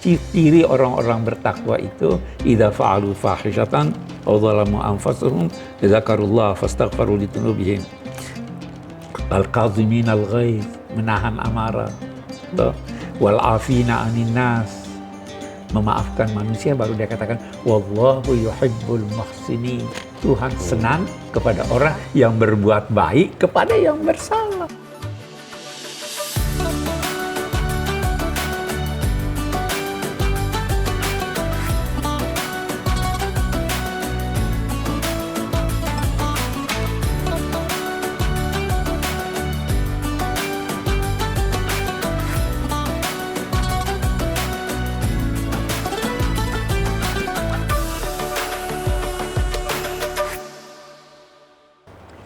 ciri orang-orang bertakwa itu idza fa'alu fahishatan aw zalamu anfusahum dzakarullaha fastaghfiru lidzunubihim al-qazimin al-ghaiz, menahan amarah, wal afina 'anil nas, memaafkan manusia. Baru dia katakan wallahu yuhibbul muhsinin, Tuhan senang kepada orang yang berbuat baik kepada yang bersalah.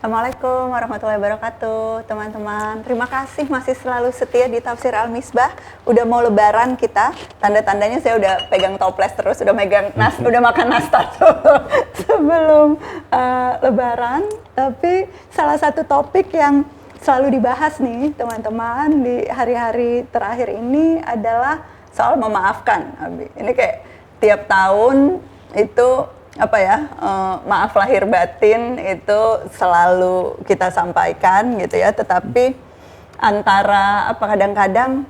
Assalamualaikum warahmatullahi wabarakatuh, teman-teman. Terima kasih masih selalu setia di Tafsir Al-Misbah. Udah mau lebaran kita, tanda-tandanya saya udah pegang toples terus, udah udah makan nastar sebelum lebaran. Tapi salah satu topik yang selalu dibahas nih, teman-teman, di hari-hari terakhir ini adalah soal memaafkan. Ini kayak tiap tahun itu maaf lahir batin itu selalu kita sampaikan gitu ya, tetapi kadang-kadang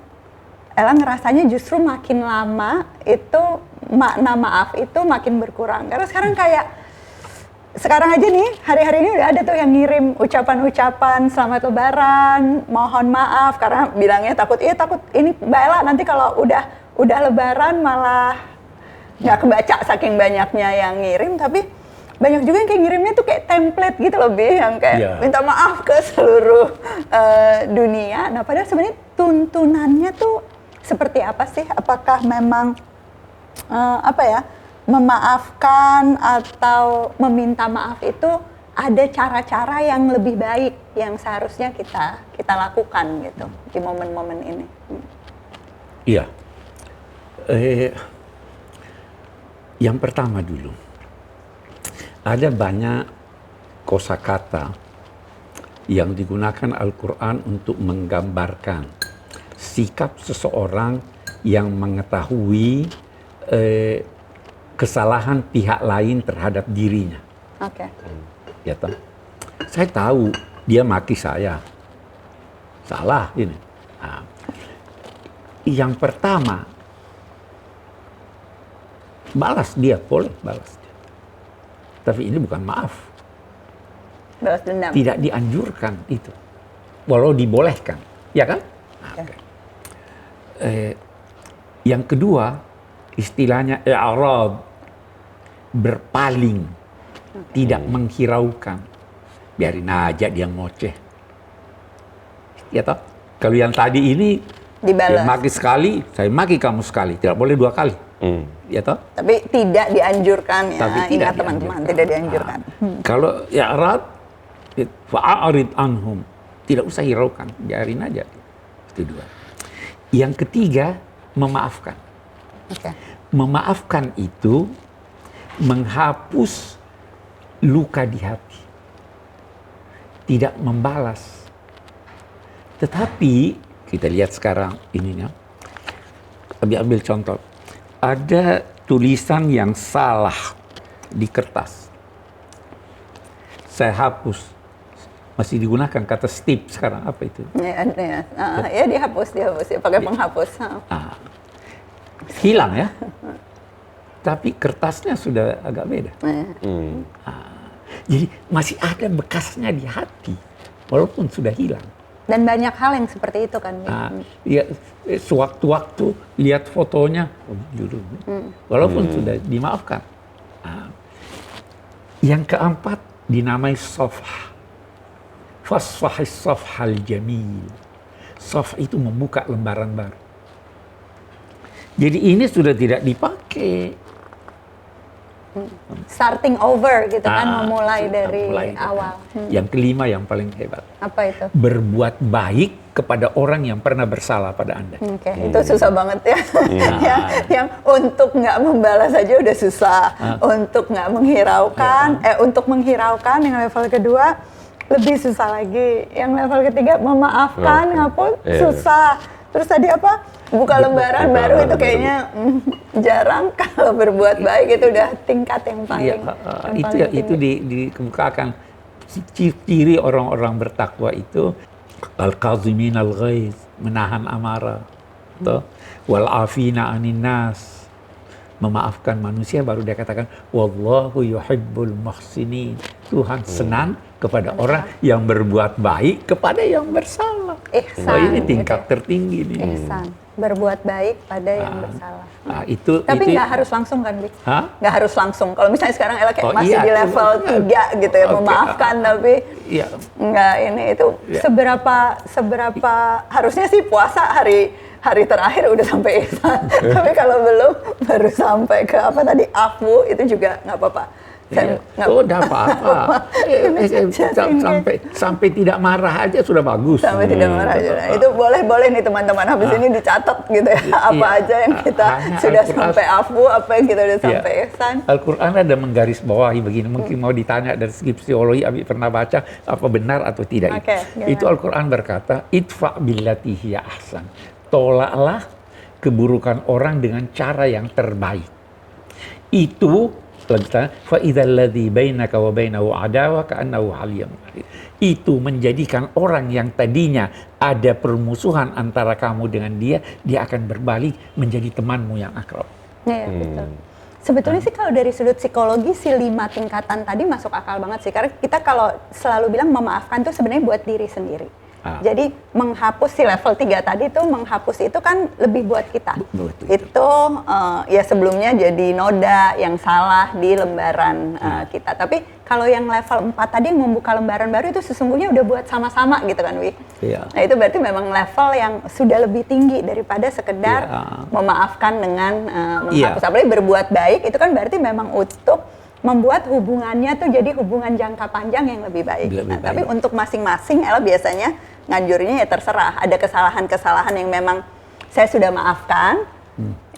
Ella ngerasanya justru makin lama itu makna maaf itu makin berkurang. Karena sekarang aja nih, hari-hari ini udah ada tuh yang ngirim ucapan-ucapan selamat lebaran, mohon maaf karena bilangnya takut ini Mbak Ella nanti kalau udah lebaran malah nggak kebaca saking banyaknya yang ngirim. Tapi banyak juga yang kayak ngirimnya tuh kayak template gitu loh, yang kayak minta maaf ke seluruh dunia. Nah, padahal sebenarnya tuntunannya tuh seperti apa sih? Apakah memang memaafkan atau meminta maaf itu ada cara-cara yang lebih baik yang seharusnya kita lakukan gitu di momen-momen ini? Iya. Yang pertama dulu, ada banyak kosakata yang digunakan Al-Quran untuk menggambarkan sikap seseorang yang mengetahui kesalahan pihak lain terhadap dirinya. Oke. Ya toh? Saya tahu dia maki saya, salah ini. Nah, yang pertama, balas dia, boleh balas dia. Tapi ini bukan maaf. Balas dendam. Tidak dianjurkan itu. Walau dibolehkan, ya kan? Okay. Yang kedua, istilahnya i'rad, berpaling, tidak menghiraukan. Biarin aja dia ngoceh. Ya toh? Kalau yang tadi ini dibalas. Maki sekali, saya maki kamu sekali, tidak boleh 2 kali. Ya toh? Tapi tidak dianjurkan ya, tapi ingat teman-teman, tidak dianjurkan. Kalau i'rad, fa'arid anhum, tidak usah hiraukan, biarin aja. Itu 2. Yang ketiga, memaafkan. Okay. Memaafkan itu menghapus luka di hati, tidak membalas. Tetapi kita lihat sekarang ininya, ambil contoh. Ada tulisan yang salah di kertas. Saya hapus. Masih digunakan kata stip sekarang, apa itu? Ya dihapus ya, pakai penghapus. Hilang ya. Tapi kertasnya sudah agak beda. Jadi masih ada bekasnya di hati, walaupun sudah hilang. Dan banyak hal yang seperti itu kan. Ya, sewaktu-waktu lihat fotonya, walaupun sudah dimaafkan. Yang keempat, dinamai safh. Fasfahis safhal jamil. Safh itu membuka lembaran baru. Jadi ini sudah tidak dipakai. Starting over gitu kan, memulai dari awal. Yang kelima yang paling hebat. Apa itu? Berbuat baik kepada orang yang pernah bersalah pada Anda. Itu susah banget ya. Yang untuk nggak membalas saja udah susah. Untuk nggak menghiraukan, untuk menghiraukan yang level kedua lebih susah lagi. Yang level ketiga memaafkan, ngapun susah. Terus tadi apa? buka lembaran baru itu kayaknya jarang. Kalau berbuat baik itu udah tingkat yang paling, itu dikemukakan ciri orang-orang bertakwa itu al-kazimin al-ghaiz, menahan amarah, wal afina 'anil nas, memaafkan manusia, baru dia katakan wallahu yuhibbul muhsinin, Tuhan senang kepada orang yang berbuat baik kepada yang bersalah. Ihsan, ini tingkat tertinggi nih. Ihsan, berbuat baik pada yang bersalah. Tapi nggak harus langsung kan, Bi? Nggak harus langsung. Kalau misalnya sekarang Ella kayak masih di level 3 gitu ya, memaafkan, tapi nggak ini itu seberapa harusnya sih puasa hari terakhir udah sampai ihsan. Tapi kalau belum, baru sampai ke apa tadi, afu, itu juga nggak apa-apa. Udah apa-apa. Sampai tidak marah aja sudah bagus. Sampai tidak marah aja. Nah, itu boleh nih teman-teman habis ini dicatat gitu ya. Apa aja yang kita sudah sampai afu, apa yang kita sudah sampai ihsan. Al-Quran ada menggarisbawahi begini. Mungkin mau ditanya dari segi psikologi, Abi pernah baca apa benar atau tidak. Itu Al-Quran berkata, idfa billati hiya ahsan. Tolaklah keburukan orang dengan cara yang terbaik. Itu fa idzal ladzi bainaka wa bainahu adawa ka'annahu haliyyun. Itu menjadikan orang yang tadinya ada permusuhan antara kamu dengan dia akan berbalik menjadi temanmu yang akrab. Iya, betul. Sebetulnya sih kalau dari sudut psikologi si 5 tingkatan tadi masuk akal banget sih, karena kita kalau selalu bilang memaafkan tuh sebenarnya buat diri sendiri. Jadi menghapus si level 3 tadi tuh, menghapus itu kan lebih buat kita. Itu ya sebelumnya jadi noda yang salah di lembaran kita. Tapi kalau yang level 4 tadi yang membuka lembaran baru itu sesungguhnya udah buat sama-sama gitu kan, Wi? Nah itu berarti memang level yang sudah lebih tinggi daripada sekedar memaafkan dengan menghapus. Apalagi berbuat baik itu kan berarti memang untuk membuat hubungannya tuh jadi hubungan jangka panjang yang lebih baik. Tapi untuk masing-masing, Ella biasanya nganjurnya ya terserah. Ada kesalahan-kesalahan yang memang saya sudah maafkan,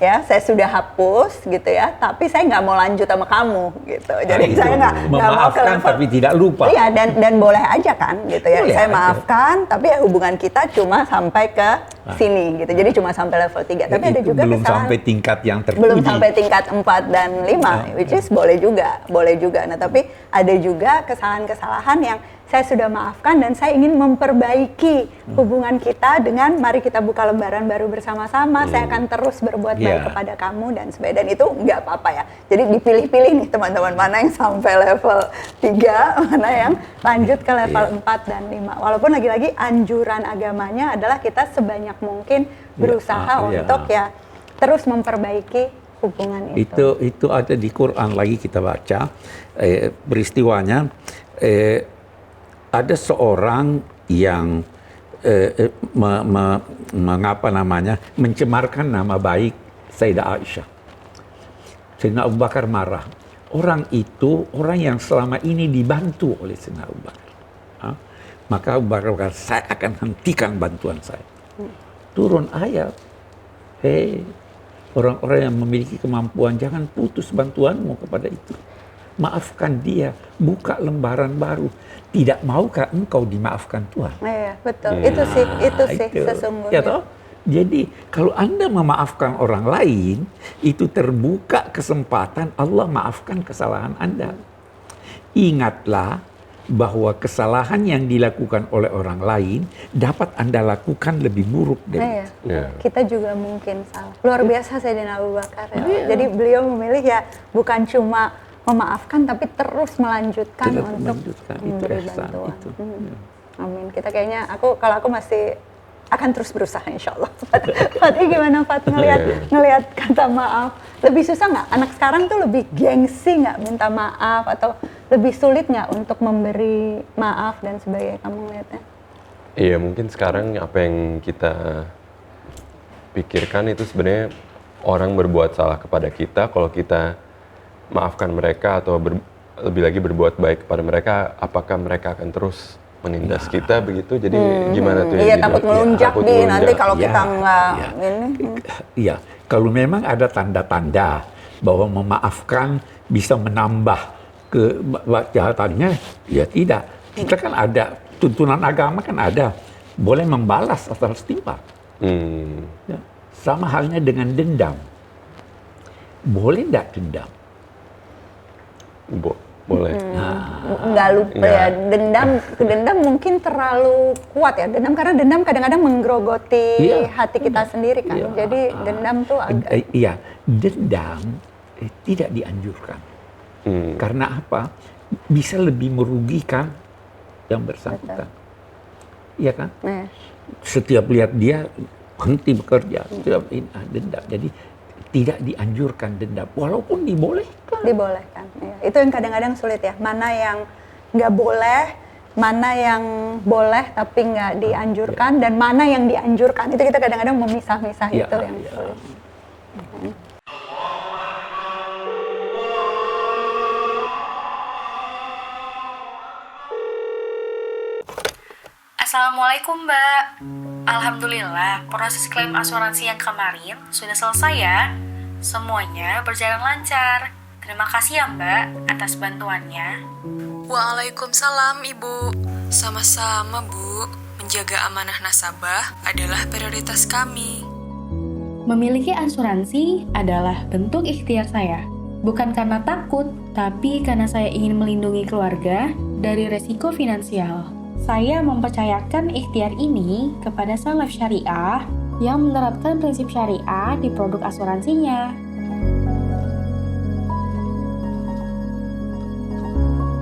ya saya sudah hapus gitu ya. Tapi saya nggak mau lanjut sama kamu gitu. Jadi saya nggak mau ke level, tapi tidak lupa. Iya, dan boleh aja kan gitu ya. Saya maafkan, tapi ya hubungan kita cuma sampai ke sini gitu. Jadi cuma sampai level 3. Tapi ada juga belum sampai tingkat yang terpuji. Belum sampai tingkat 4 dan 5, which is boleh juga. Nah, tapi ada juga kesalahan-kesalahan yang saya sudah maafkan dan saya ingin memperbaiki hubungan kita dengan mari kita buka lembaran baru bersama-sama. Saya akan terus berbuat baik kepada kamu dan sebagainya. Dan itu nggak apa-apa ya. Jadi dipilih-pilih nih teman-teman, mana yang sampai level 3, mana yang lanjut ke level 4 dan 5. Walaupun lagi-lagi anjuran agamanya adalah kita sebanyak mungkin berusaha untuk ya terus memperbaiki hubungan itu. Itu ada di Quran, lagi kita baca peristiwanya. Ada seorang yang mencemarkan nama baik Sayyidah Aisyah. Sayyidina Abu Bakar marah. Orang itu orang yang selama ini dibantu oleh Sayyidina Abu Bakar. Maka Abu Bakar berkata, saya akan hentikan bantuan saya. Turun ayat. Hei, orang-orang yang memiliki kemampuan, jangan putus bantuanmu kepada itu. Maafkan dia, buka lembaran baru. Tidak maukah engkau dimaafkan Tuhan? Iya, betul. Itu sih sesungguhnya. Ya toh? Jadi kalau Anda memaafkan orang lain, itu terbuka kesempatan Allah maafkan kesalahan Anda. Ingatlah bahwa kesalahan yang dilakukan oleh orang lain dapat Anda lakukan lebih buruk dari Kita juga mungkin salah. Luar biasa Sayyidina Abu Bakar. Jadi beliau memilih ya bukan cuma memaafkan tapi terus melanjutkan untuk memberi bantuan. Amin. Kita kayaknya kalau aku masih akan terus berusaha insya Allah. Fatih gimana Fat ngelihat kata maaf? Lebih susah nggak? Anak sekarang tuh lebih gengsi nggak minta maaf atau lebih sulit nggak untuk memberi maaf dan sebagainya? Kamu ngelihatnya? Iya, mungkin sekarang apa yang kita pikirkan itu sebenarnya orang berbuat salah kepada kita, kalau kita maafkan mereka atau lebih lagi berbuat baik kepada mereka, apakah mereka akan terus menindas kita begitu? Jadi gimana tuh? Iya, takut melunjak nanti kalau kita nggak ini. Iya, kalau memang ada tanda-tanda bahwa memaafkan bisa menambah kejahatannya, ya tidak. Kita kan ada tuntunan agama kan ada, boleh membalas atas timpal. Ya. Sama halnya dengan dendam. Boleh nggak dendam? Boleh. Nggak lupa ya, dendam mungkin terlalu kuat ya, karena dendam kadang-kadang menggerogoti Iya. hati kita sendiri kan, Iya. jadi dendam tuh agak Iya, dendam tidak dianjurkan. Karena apa? Bisa lebih merugikan yang bersangkutan. Iya kan? Setiap lihat dia henti bekerja, setiap dendam. Jadi tidak dianjurkan dendam, walaupun dibolehkan. ya. Itu yang kadang-kadang sulit ya, mana yang nggak boleh, mana yang boleh tapi nggak dianjurkan, dan mana yang dianjurkan. Itu kita kadang-kadang memisah-misah, Ya, itu yang ya. sulit. Assalamualaikum Mbak. Alhamdulillah, proses klaim asuransi yang kemarin sudah selesai ya. Semuanya berjalan lancar. Terima kasih ya Mbak atas bantuannya. Waalaikumsalam Ibu. Sama-sama Bu. Menjaga amanah nasabah adalah prioritas kami. Memiliki asuransi adalah bentuk ikhtiar saya. Bukan karena takut, tapi karena saya ingin melindungi keluarga dari resiko finansial. Saya mempercayakan ikhtiar ini kepada Sun Life Syariah yang menerapkan prinsip syariah di produk asuransinya.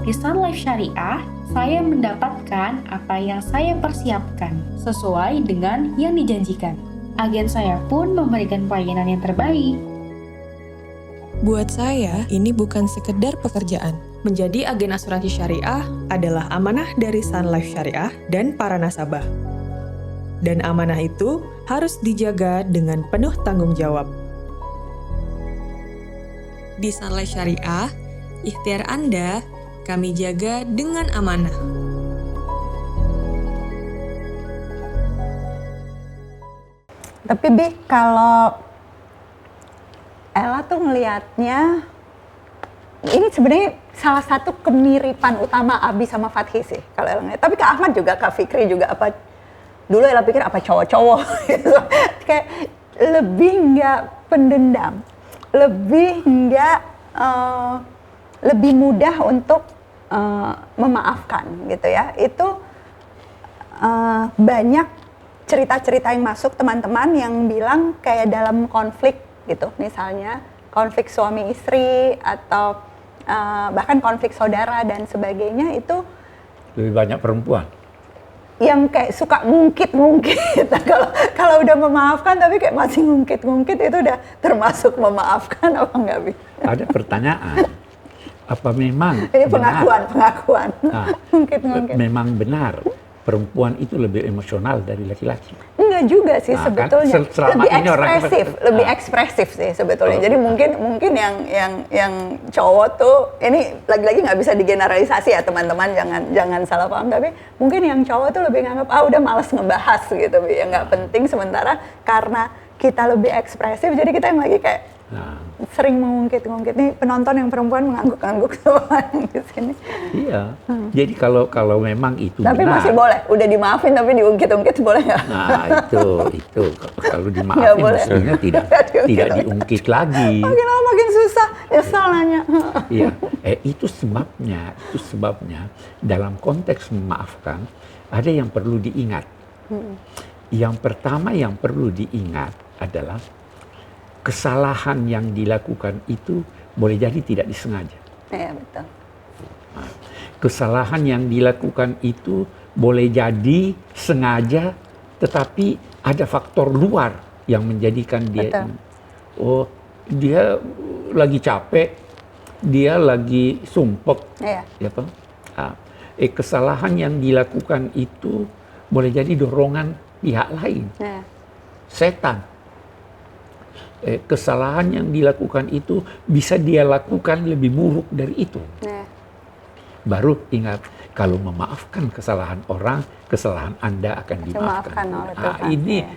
Di Sun Life Syariah, saya mendapatkan apa yang saya persiapkan sesuai dengan yang dijanjikan. Agen saya pun memberikan pelayanan yang terbaik. Buat saya, ini bukan sekedar pekerjaan. Menjadi agen asuransi syariah adalah amanah dari Sun Life Syariah dan para nasabah. Dan amanah itu harus dijaga dengan penuh tanggung jawab. Di Sun Life Syariah, ikhtiar Anda kami jaga dengan amanah. Tapi Bi, kalau Ella tuh ngelihatnya, ini sebenarnya salah satu kemiripan utama Abi sama Fathi sih kalau Ella ngeliat. Tapi Kak Ahmad juga, Kak Fikri juga, apa dulu Ella pikir apa cowok-cowok gitu. Kayak lebih nggak pendendam, lebih nggak lebih mudah untuk memaafkan gitu ya. Itu banyak cerita-cerita yang masuk teman-teman yang bilang kayak dalam konflik gitu, misalnya konflik suami istri atau bahkan konflik saudara dan sebagainya, itu Lebih banyak perempuan. yang kayak suka ngungkit-ngungkit. Nah, kalau udah memaafkan tapi kayak masih ngungkit-ngungkit, itu udah termasuk memaafkan apa enggak, Bi? Ada pertanyaan, apa memang Ini benar? pengakuan. Nah, Ngungkit-ngungkit. memang benar perempuan itu lebih emosional dari laki-laki. Enggak juga sih Nah, kan, sebetulnya. selama Lebih ini orang- ekspresif, lebih ekspresif sih sebetulnya. Jadi mungkin yang cowok tuh, ini lagi-lagi nggak bisa digeneralisasi ya teman-teman, jangan salah paham, tapi mungkin yang cowok tuh lebih nganggap udah malas ngebahas gitu, ya nggak penting, sementara karena kita lebih ekspresif jadi kita yang lagi kayak Nah, sering mengungkit-ngungkit. Nih penonton yang perempuan mengangguk-angguk semua di sini. iya. Jadi kalau memang itu Tapi benar. masih boleh, udah dimaafin tapi diungkit-ungkit boleh nggak? Nah, itu kalau Nggak dimaafin boleh. mestinya tidak Diungkit. diungkit lagi. Makin lama makin susah, nyesal nanya. Iya, itu sebabnya dalam konteks memaafkan ada yang perlu diingat. Yang pertama yang perlu diingat adalah kesalahan yang dilakukan itu boleh jadi tidak disengaja. Iya betul. Kesalahan yang dilakukan itu boleh jadi sengaja, tetapi ada faktor luar yang menjadikan dia, Betul. dia lagi capek, dia lagi sumpek, Iya. ya Pak. Kesalahan yang dilakukan itu boleh jadi dorongan pihak lain, Iya. setan. Kesalahan yang dilakukan itu bisa dia lakukan lebih buruk dari itu. Iya. Baru ingat, kalau memaafkan kesalahan orang, kesalahan Anda akan dimaafkan. Dimaafkan oleh Tuhan,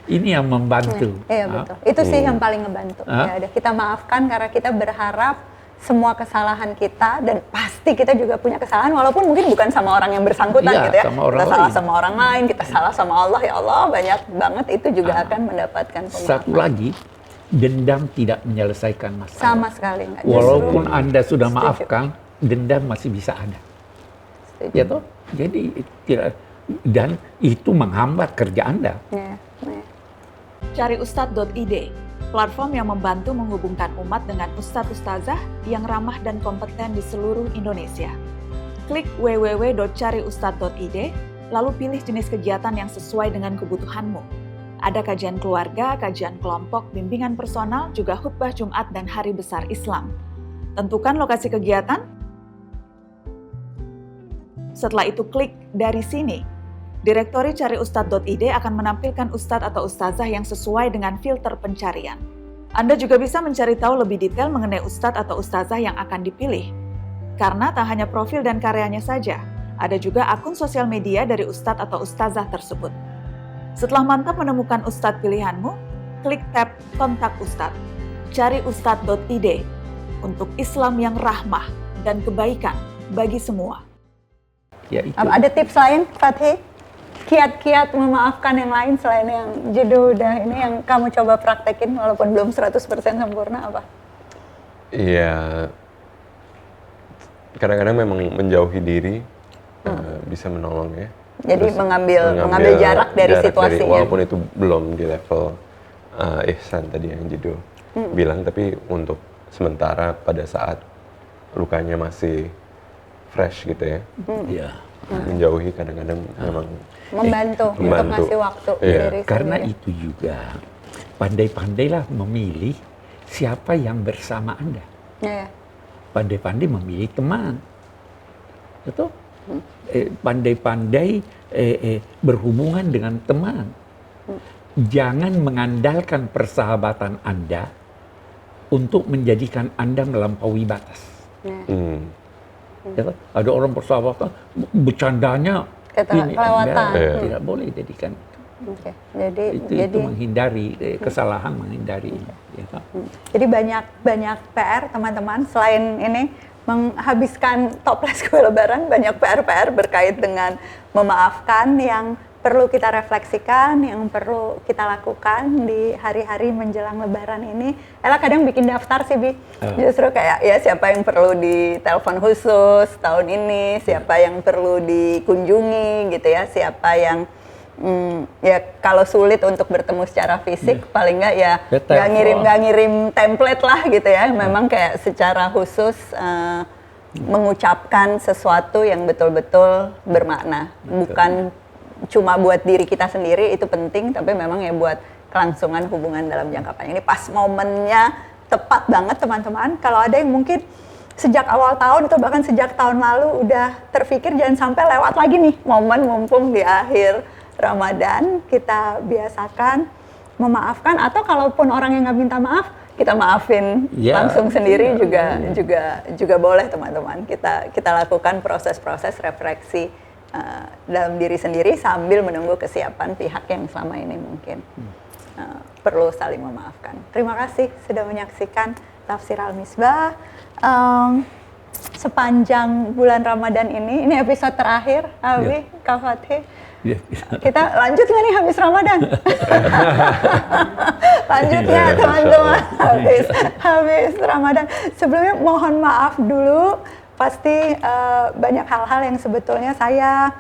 Ini yang membantu. Iya betul. Itu sih yang paling ngebantu. Ya udah, kita maafkan karena kita berharap semua kesalahan kita, dan pasti kita juga punya kesalahan walaupun mungkin bukan sama orang yang bersangkutan Iya, gitu ya. sama orang Kita salah lain. sama orang lain, kita salah sama Allah, ya Allah banyak banget itu juga akan mendapatkan pemaafan. Satu lagi, dendam tidak menyelesaikan masalah. Sama sekali enggak. Walaupun Anda sudah Setuju. maafkan, dendam masih bisa ada. Setuju. Ya toh? Jadi tidak, dan itu menghambat kerja Anda. Ya, ya. Cari Ustadz.id, platform yang membantu menghubungkan umat dengan ustadz-ustazah yang ramah dan kompeten di seluruh Indonesia. Klik www.cariustadz.id, lalu pilih jenis kegiatan yang sesuai dengan kebutuhanmu. Ada kajian keluarga, kajian kelompok, bimbingan personal, juga khutbah Jumat dan hari besar Islam. Tentukan lokasi kegiatan. Setelah itu klik dari sini. Direktori Cari Ustadz.id akan menampilkan ustadz atau ustazah yang sesuai dengan filter pencarian. Anda juga bisa mencari tahu lebih detail mengenai ustadz atau ustazah yang akan dipilih. Karena tak hanya profil dan karyanya saja, ada juga akun sosial media dari ustadz atau ustazah tersebut. Setelah mantap menemukan ustadz pilihanmu, klik tab Kontak Ustadz. Cari Ustadz.id untuk Islam yang rahmah dan kebaikan bagi semua. Ya itu. Ada tips lain, Fathi? Kiat-kiat memaafkan yang lain selain yang judul udah ini yang kamu coba praktekin walaupun belum 100% sempurna apa? Iya, kadang-kadang memang menjauhi diri bisa menolong ya. Jadi Terus mengambil jarak dari situasinya. walaupun itu belum di level ihsan tadi yang judul bilang, tapi untuk sementara pada saat lukanya masih fresh gitu ya, Ya. menjauhi kadang-kadang memang Membantu untuk membantu. ngasih waktu Iya. diri Karena sendiri. itu juga pandai-pandailah memilih siapa yang bersama Anda. Ya, Pandai-pandai memilih teman. Betul? Pandai-pandai berhubungan dengan teman. Jangan mengandalkan persahabatan Anda untuk menjadikan Anda melampaui batas. ya. Ya kan? Ada orang persahabatan, bercandanya Kelewatan. enggak, tidak boleh jadikan. Oke. Jadi Itu menghindari kesalahan, menghindari. Ya kan? Jadi banyak PR teman-teman selain ini menghabiskan toples kue lebaran, banyak PR berkait dengan memaafkan yang perlu kita refleksikan, yang perlu kita lakukan di hari-hari menjelang lebaran ini. Ella kadang bikin daftar sih, Bi. Justru kayak ya siapa yang perlu ditelepon khusus tahun ini, siapa yang perlu dikunjungi gitu ya, siapa yang ya kalau sulit untuk bertemu secara fisik, paling nggak ya nggak ngirim template lah gitu ya. Memang kayak secara khusus mengucapkan sesuatu yang betul-betul bermakna, bukan cuma buat diri kita sendiri, itu penting, tapi memang ya buat kelangsungan hubungan dalam jangka panjang. Ini pas momennya tepat banget teman-teman. Kalau ada yang mungkin sejak awal tahun atau bahkan sejak tahun lalu udah terpikir jangan sampai lewat lagi nih momen mumpung di akhir Ramadan, kita biasakan memaafkan, atau kalaupun orang yang nggak minta maaf, kita maafin langsung sendiri juga boleh teman-teman. Kita lakukan proses-proses refleksi dalam diri sendiri sambil menunggu kesiapan pihak yang selama ini mungkin perlu saling memaafkan. Terima kasih sudah menyaksikan Tafsir Al-Misbah. Sepanjang bulan Ramadan ini episode terakhir, Abi, Kak Fathi. Kita lanjut nggak nih habis Ramadan? Lanjut ya teman-teman, habis Ramadan. Sebelumnya mohon maaf dulu. Pasti banyak hal-hal yang sebetulnya saya,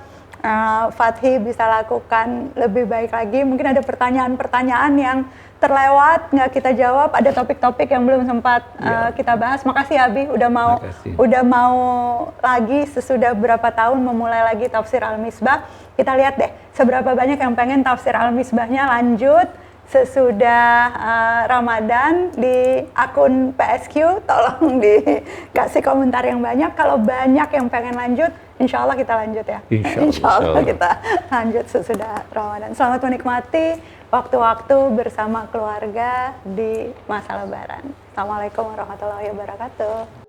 Fathi bisa lakukan lebih baik lagi. Mungkin ada pertanyaan-pertanyaan yang terlewat, nggak kita jawab. Ada topik-topik yang belum sempat kita bahas. Makasih Abi, udah mau lagi sesudah berapa tahun memulai lagi Tafsir Al-Misbah. Kita lihat deh, seberapa banyak yang pengen Tafsir Al-Misbahnya lanjut sesudah Ramadan di akun PSQ. Tolong dikasih komentar yang banyak. Kalau banyak yang pengen lanjut, insya Allah kita lanjut ya. Insya Allah kita lanjut sesudah Ramadan. Selamat menikmati waktu-waktu bersama keluarga di masa Lebaran. Assalamualaikum warahmatullahi wabarakatuh.